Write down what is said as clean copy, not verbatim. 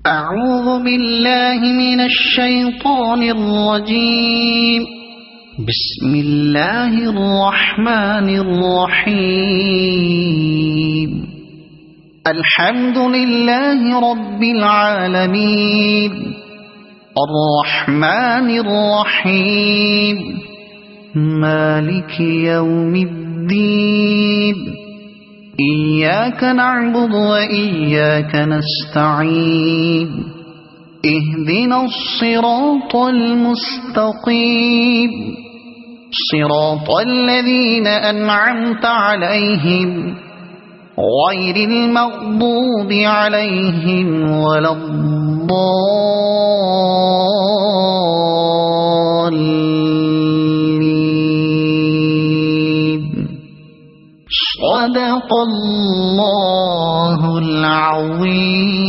أعوذ بالله من الشيطان الرجيم. بسم الله الرحمن الرحيم. الحمد لله رب العالمين الرحمن الرحيم مالك يوم الدين إياك نعبد وإياك نستعين اهدنا الصراط المستقيم صراط الذين أنعمت عليهم غير المغضوب عليهم ولا الضالين. صدق الله العظيم.